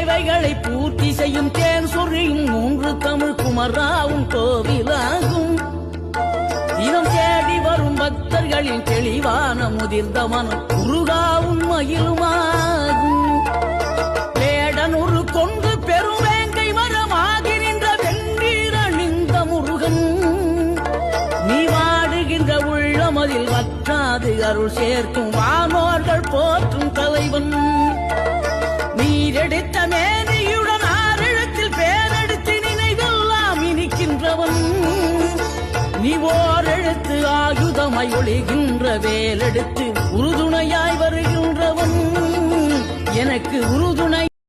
தேவைகளை பூர்த்தி செய்யும் தேன் சொறியும் 3 தமிழ் குமராவும் கோவிலாகும். தினம் தேடி வரும் பக்தர்களின் தெளிவான முதிர்ந்த மனம் குருகாவும் மயிலுமாகும். வேடனூறு கொண்டு பெரும் வேங்கை மரமாகி நின்ற வெண்ணீர் அணிந்த முருகன், நீ வாடுகின்ற உள்ளமதில் வற்றாது அருள் சேர்க்கும் வானோர்கள் போற்றும் தலைவன். நீரெடுத்த மேனியுடன் 6 எழுத்தில் பேரெடுத்து நினைவெல்லாம் இனிக்கின்றவன், நீ ஓர் எழுத்து ஆயுதமாய் ஒளிகின்ற வேலெடுத்து உறுதுணையாய் வருகின்றவன், எனக்கு உறுதுணை